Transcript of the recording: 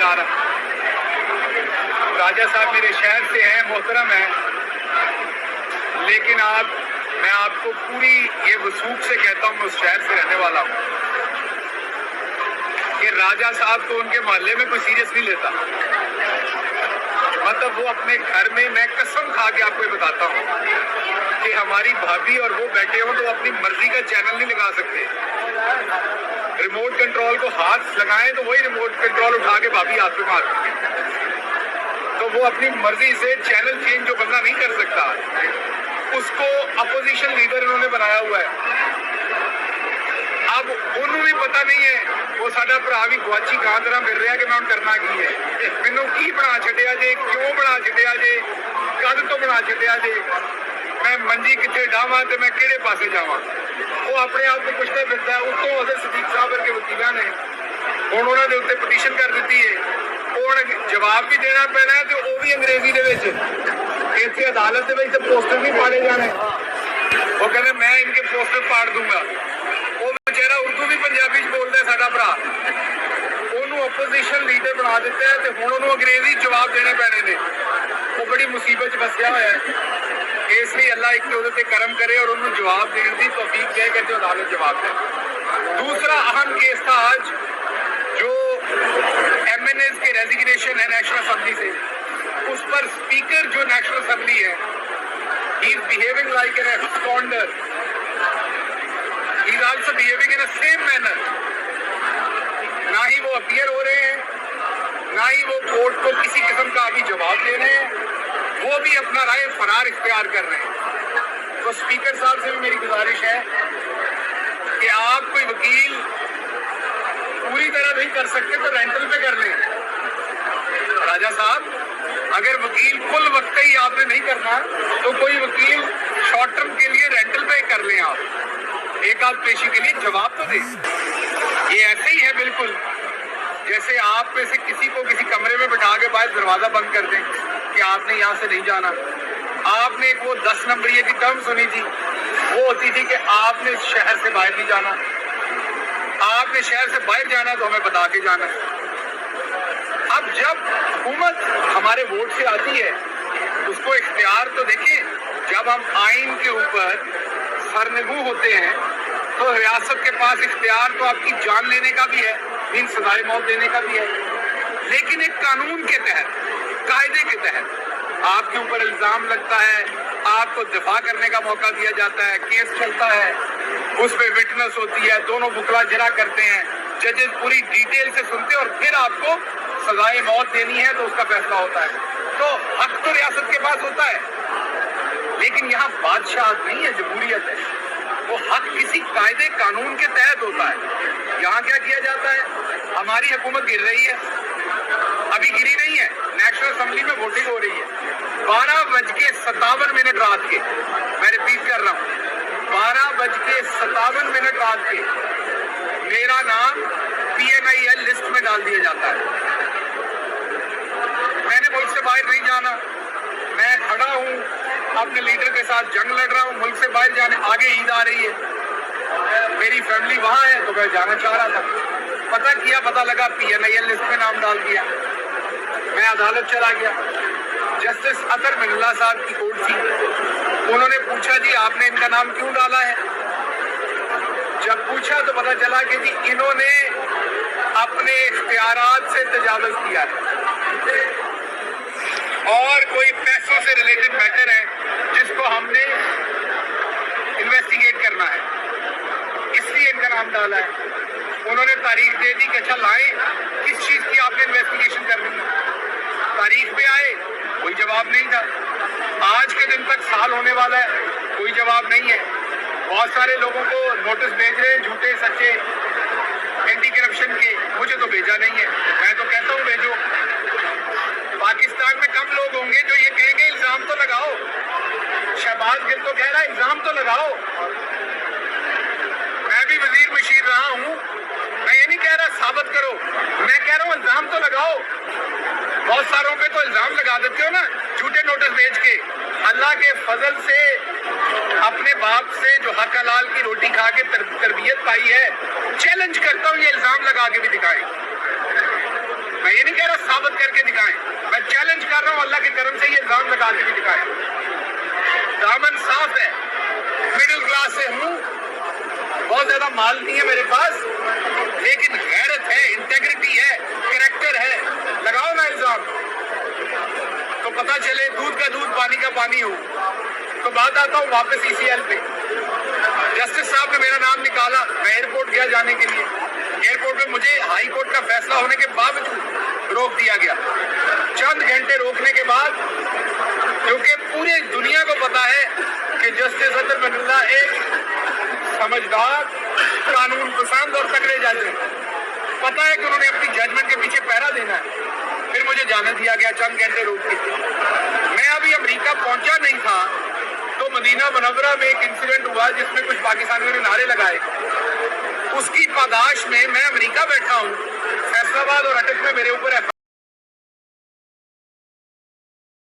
جا رہا. راجہ صاحب میرے شہر سے ہیں, محترم ہیں, لیکن میں آپ کو پوری یہ وثوق سے کہتا ہوں, میں اس شہر سے رہنے والا ہوں, کہ راجہ صاحب تو ان کے محلے میں کوئی سیریس نہیں لیتا. مطلب وہ اپنے گھر میں قسم کھا کے آپ کو یہ بتاتا ہوں کہ ہماری بھابھی اور وہ بیٹھے ہوں تو وہ اپنی مرضی کا چینل نہیں لگا سکتے. ریموٹ کنٹرول کو ہاتھ لگائیں تو وہی ریموٹ کنٹرول اٹھا کے بھابھی ہاتھ پہ مار دیں گے. تو وہ اپنی مرضی سے چینل چینج جو بندہ نہیں کر سکتا, اس کو اپوزیشن لیڈر انہوں نے بنایا ہوا ہے. اب انہوں بھی پتہ نہیں ہے وہ ساڈا بھرا بھی گواچی کہاں طرح پھر رہا کہ میں کرنا کی ہے, مینوں کی بنا چھڈیا جے, کیوں بنا چھڈیا جے, کد تو بنا چھڈیا جے, میں منجی کتنے ڈاواں تے میں کہڑے پاسے جاواں. وہ اپنے آپ کو پوچھتا پھرتا ہے. اتوں حضرت صدیق صاحب کے وکیلاں نے ہن انہاں دے اوتے پٹیشن کر دیتی ہے. جواب بھی دینا پینا ہے, تو وہ بھی انگریزی دے وچ اتنے عدالت دے وچ پوسٹر نہیں پاڑے جانے. وہ کہتے میں ان کے پوسٹر پاڑ دوں گا. وہ بیچارہ اردو بھی پنجابی بولتا ہے ساڈا بھرا, انہوں اپوزیشن لیڈر بنا دیتا ہے, تو ہوں انہوں انگریزی جواب دینے پینے نے. وہ بڑی مصیبت پھسیا ہوا ہے. اس لیے اللہ ایک تو کرم کرے اور انہوں جواب دین دی توفیق دے کہ عدالت جواب دے. دوسرا اہم کیس تھا آج جو ایم این ایز کے ریزیگنیشن ہے نیشنل اسمبلی سے, اس پر اسپیکر جو نیشنل اسمبلی ہے, he is behaving like an absconder. He is also behaving in a same manner. نہ ہی وہ اپیئر ہو رہے ہیں, نہ ہی وہ کورٹ کو کسی قسم کا ابھی جواب دے رہے ہیں, وہ بھی اپنا رائے فرار اختیار کر رہے ہیں. تو اسپیکر صاحب سے بھی میری گزارش ہے کہ آپ کوئی وکیل پوری طرح نہیں کر سکتے تو رینٹل پہ کر لیں. راجہ صاحب اگر وکیل کل وقت ہی آپ نے نہیں کرنا تو کوئی وکیل شارٹ ٹرم کے لیے رینٹل پہ کر لیں. آپ ایک آدھ پیشی کے لیے جواب تو دیں. یہ ایسے ہی ہے بالکل جیسے آپ میں سے کسی کو کسی کمرے میں بٹھا کے باہر دروازہ بند کر دیں کہ آپ نے یہاں سے نہیں جانا. آپ نے ایک وہ 10 نمبریے کی ٹرم سنی تھی, وہ ہوتی تھی کہ آپ نے شہر سے باہر نہیں جانا, آپ نے شہر سے باہر جانا تو ہمیں بتا کے جانا. اب جب حکومت ہمارے ووٹ سے آتی ہے اس کو اختیار تو دیکھیں, جب ہم آئین کے اوپر سرنگو ہوتے ہیں تو ریاست کے پاس اختیار تو آپ کی جان لینے کا بھی ہے, سزائے موت دینے کا بھی ہے, لیکن ایک قانون کے تحت, قاعدے کے تحت آپ کے اوپر الزام لگتا ہے, آپ کو دفاع کرنے کا موقع دیا جاتا ہے, کیس چلتا ہے, اس پہ وٹنس ہوتی ہے, دونوں بکلا جرا کرتے ہیں, ججز پوری ڈیٹیل سے سنتے ہیں اور پھر آپ کو سزائے موت دینی ہے تو اس کا فیصلہ ہوتا ہے. تو حق تو ریاست کے پاس ہوتا ہے, لیکن یہاں بادشاہت نہیں ہے, جمہوریت ہے. وہ حق کسی قاعدے قانون کے تحت ہوتا ہے. یہاں کیا کیا جاتا ہے, ہماری حکومت گر رہی ہے, ابھی گری نہیں ہے, نیشنل اسمبلی میں ووٹنگ ہو رہی ہے, 12:57 رات کے, میں ریپیٹ کر رہا ہوں 12:57 رات کے میرا نام PNIL لسٹ میں ڈال دیا جاتا ہے. میں نے ملک سے باہر نہیں جانا, میں کھڑا ہوں اپنے لیڈر کے ساتھ جنگ لڑ رہا ہوں, ملک سے باہر جانے, آگے عید آ رہی ہے, میری فیملی وہاں ہے تو میں جانا چاہ رہا تھا, پتہ کیا, پتہ لگا PNIL لسٹ میں نام ڈال دیا. میں عدالت چلا گیا, جسٹس اطہر من اللہ صاحب کی کورٹ تھی, انہوں نے پوچھا جی آپ نے ان کا نام کیوں ڈالا ہے. جب پوچھا تو پتہ چلا کہ جی انہوں نے اپنے اختیارات سے تجاوز کیا ہے اور کوئی پیسوں سے ریلیٹڈ میٹر ہے جس کو ہم نے انویسٹیگیٹ کرنا ہے, اس لیے ان کا نام ڈالا ہے. انہوں نے تاریخ دے دی کہ اچھا لائیں کس چیز کی آپ نے انویسٹیگیشن کرنی ہے. تاریخ پہ آئے, کوئی جواب نہیں تھا. آج کے دن تک سال ہونے والا ہے, کوئی جواب نہیں ہے. بہت سارے لوگوں کو نوٹس بھیج رہے ہیں جھوٹے سچے اینٹی کرپشن کے, مجھے تو بھیجا نہیں ہے. میں تو کہتا ہوں بھیجو. پاکستان میں کم لوگ ہوں گے جو یہ کہیں گے الزام تو لگاؤ. شہباز گل تو کہہ رہا ہے الزام تو لگاؤ. میں بھی وزیر مشیر رہا ہوں, میں یہ نہیں کہہ رہا ثابت کرو, میں کہہ رہا ہوں الزام تو لگاؤ. بہت ساروں پہ تو الزام لگا دیتے ہو نا جھوٹے نوٹس بھیج کے. اللہ کے فضل سے اپنے باپ سے جو حق حلال کی روٹی کھا کے تربیت پائی ہے, چیلنج کرتا ہوں یہ الزام لگا کے بھی دکھائیں. میں یہ نہیں کہہ رہا ثابت کر کے دکھائیں، میں چیلنج کر رہا ہوں اللہ کے کرم سے یہ الزام لگا کے بھی دکھائیں. دامن صاف ہے، مڈل کلاس سے ہوں، بہت زیادہ مال نہیں ہے میرے پاس، لیکن غیرت ہے، انٹیگریٹی ہے، کریکٹر ہے. لگاؤ نا الزام تو پتہ چلے دودھ کا دودھ پانی کا پانی ہو. تو بات آتا ہوں واپس ECL پہ. جسٹس صاحب نے میرا نام نکالا، میں ایئرپورٹ گیا جانے کے لیے. ایئرپورٹ میں مجھے ہائی کورٹ کا فیصلہ ہونے کے باوجود روک دیا گیا. چند گھنٹے روکنے کے بعد، کیونکہ پوری دنیا کو پتا ہے کہ جسٹس اطہر من اللہ ایک سمجھدار، قانون پسند اور تکڑے جج ہیں. پتا ہے کہ انہوں نے اپنی ججمنٹ کے پیچھے پہرا دینا ہے. پھر مجھے جانے دیا گیا چند گھنٹے روک کے. میں ابھی امریکہ پہنچا نہیں تھا تو مدینہ منورہ میں ایک انسیڈنٹ ہوا جس میں کچھ پاکستانیوں نے نعرے لگائے. اس کی پاداش میں امریکہ بیٹھا ہوں، فیصل آباد اور اٹک میں میرے اوپر